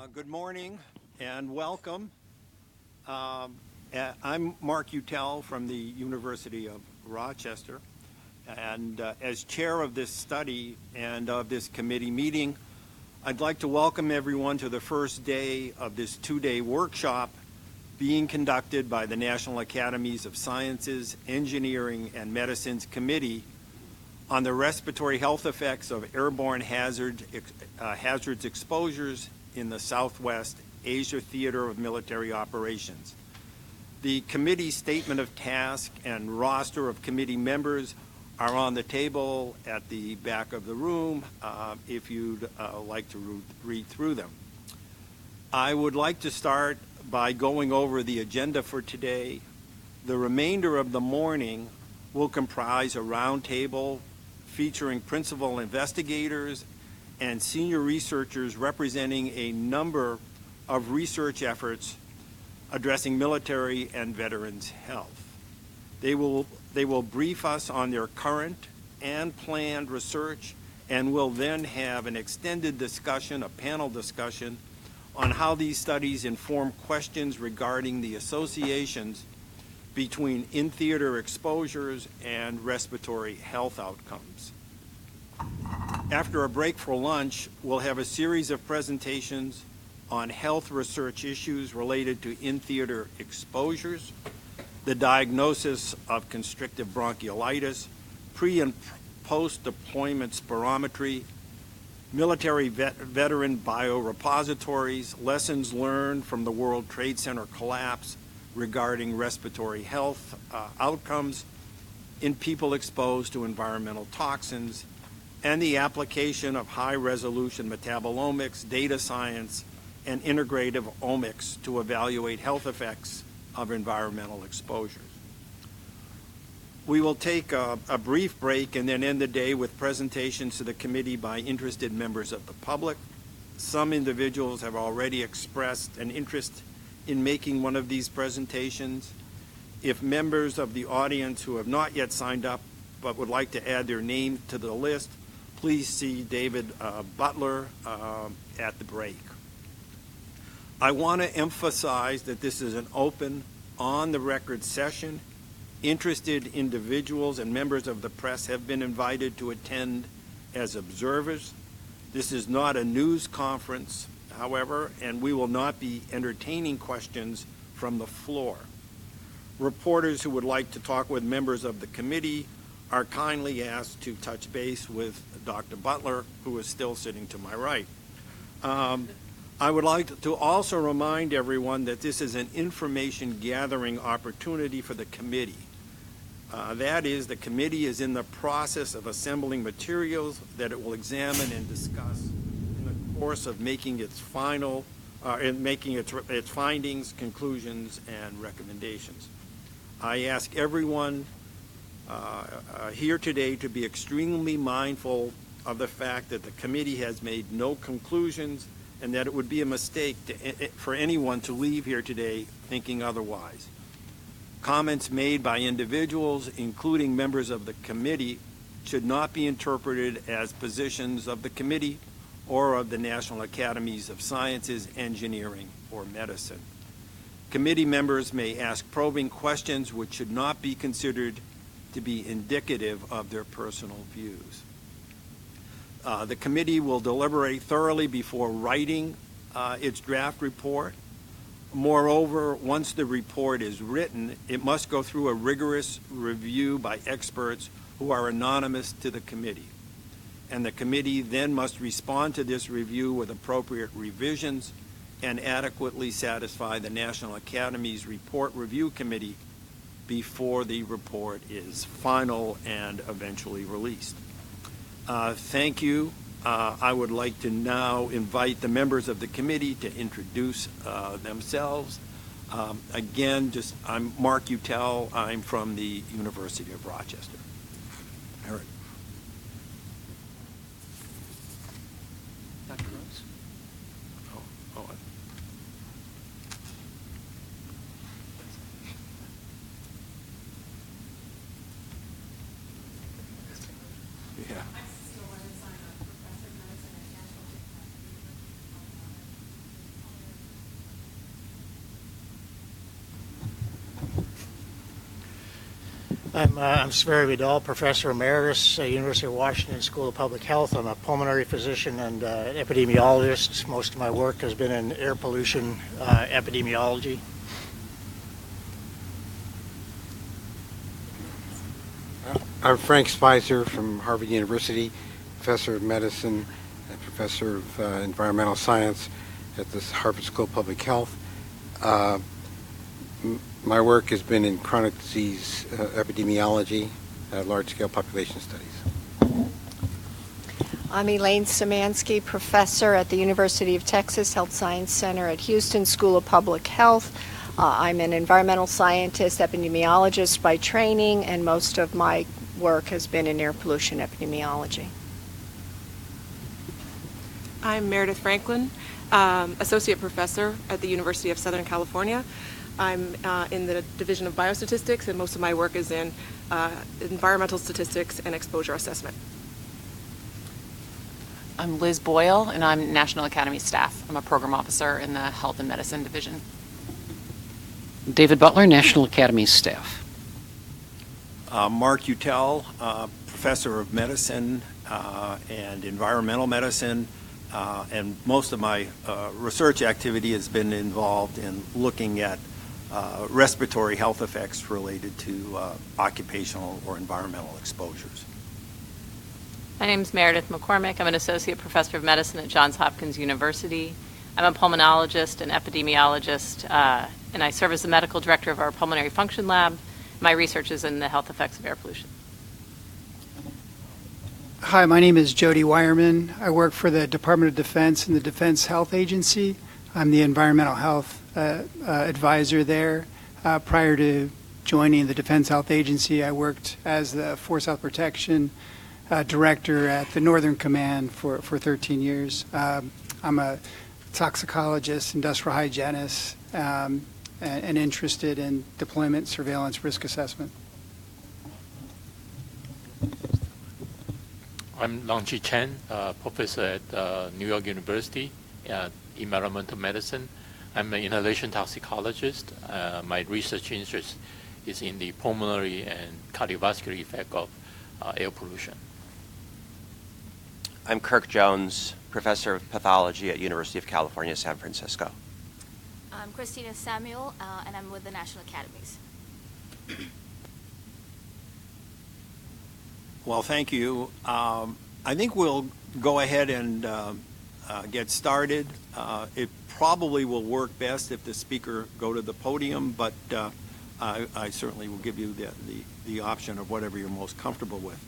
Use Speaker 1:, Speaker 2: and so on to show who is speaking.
Speaker 1: Good morning and welcome. I'm Mark Utell from the University of Rochester, and as chair of this study and of this committee meeting, I'd like to welcome everyone to the first day of this two-day workshop being conducted by the National Academies of Sciences, Engineering, and Medicine's Committee on the respiratory health effects of airborne hazards exposures in the Southwest Asia Theater of Military Operations. The committee statement of task and roster of committee members are on the table at the back of the room if you'd like to read through them. I would like to start by going over the agenda for today. The remainder of the morning will comprise a roundtable featuring principal investigators and senior researchers representing a number of research efforts addressing military and veterans' health. They will brief us on their current and planned research, and will then have an extended discussion, a panel discussion, on how these studies inform questions regarding the associations between in-theater exposures and respiratory health outcomes. After a break for lunch, we'll have a series of presentations on health research issues related to in-theater exposures, the diagnosis of constrictive bronchiolitis, pre- and post-deployment spirometry, military veteran biorepositories, lessons learned from the World Trade Center collapse regarding respiratory health outcomes in people exposed to environmental toxins, and the application of high-resolution metabolomics, data science, and integrative omics to evaluate health effects of environmental exposures. We will take a brief break and then end the day with presentations to the committee by interested members of the public. Some individuals have already expressed an interest in making one of these presentations. If members of the audience who have not yet signed up but would like to add their name to the list, please see David Butler at the break. I want to emphasize that this is an open, on-the-record session. Interested individuals and members of the press have been invited to attend as observers. This is not a news conference, however, and we will not be entertaining questions from the floor. Reporters who would like to talk with members of the committee are kindly asked to touch base with Dr. Butler, who is still sitting to my right. I would like to also remind everyone that this is an information gathering opportunity for the committee. That is, the committee is in the process of assembling materials that it will examine and discuss in the course of making its its findings, conclusions, and recommendations. I ask everyone here today to be extremely mindful of the fact that the committee has made no conclusions and that it would be a mistake for anyone to leave here today thinking otherwise. Comments made by individuals, including members of the committee, should not be interpreted as positions of the committee or of the National Academies of Sciences, Engineering, or Medicine. Committee members may ask probing questions which should not be considered to be indicative of their personal views. The committee will deliberate thoroughly before writing its draft report. Moreover, once the report is written, it must go through a rigorous review by experts who are anonymous to the committee. And the committee then must respond to this review with appropriate revisions and adequately satisfy the National Academy's Report Review Committee before the report is final and eventually released. Thank you. I would like to now invite the members of the committee to introduce themselves. Again, I'm Mark Utell. I'm from the University of Rochester. Eric. Dr. Rose? Oh. Yeah.
Speaker 2: I'm Severi Vidal, Professor Emeritus at University of Washington School of Public Health. I'm a pulmonary physician and epidemiologist. Most of my work has been in air pollution epidemiology.
Speaker 3: I'm Frank Spicer from Harvard University, Professor of Medicine and Professor of Environmental Science at the Harvard School of Public Health. My work has been in chronic disease epidemiology, large-scale population studies.
Speaker 4: I'm Elaine Szymanski, professor at the University of Texas Health Science Center at Houston School of Public Health. I'm an environmental scientist, epidemiologist by training, and most of my work has been in air pollution epidemiology.
Speaker 5: I'm Meredith Franklin, associate professor at the University of Southern California. I'm in the Division of Biostatistics, and most of my work is in environmental statistics and exposure assessment.
Speaker 6: I'm Liz Boyle, and I'm National Academy staff. I'm a program officer in the Health and Medicine Division.
Speaker 7: David Butler, National Academy staff.
Speaker 1: Mark Utell, professor of medicine and environmental medicine, and most of my research activity has been involved in looking at respiratory health effects related to occupational or environmental exposures.
Speaker 8: My name is Meredith McCormick. I'm an associate professor of medicine at Johns Hopkins University. I'm a pulmonologist and epidemiologist, and I serve as the medical director of our pulmonary function lab. My research is in the health effects of air pollution.
Speaker 9: Hi, my name is Jody Wireman. I work for the Department of Defense and the Defense Health Agency. I'm the environmental health advisor there. Prior to joining the Defense Health Agency, I worked as the Force Health Protection director at the Northern Command for 13 years. I'm a toxicologist, industrial hygienist, and interested in deployment, surveillance, risk assessment.
Speaker 10: I'm Langchi Chen, professor at New York University in environmental medicine. I'm an inhalation toxicologist. My research interest is in the pulmonary and cardiovascular effect of air pollution.
Speaker 11: I'm Kirk Jones, professor of pathology at University of California, San Francisco.
Speaker 12: I'm Christina Samuel, and I'm with the National Academies.
Speaker 1: Well, thank you. I think we'll go ahead and get started. It probably will work best if the speaker go to the podium, but I certainly will give you the option of whatever you're most comfortable with.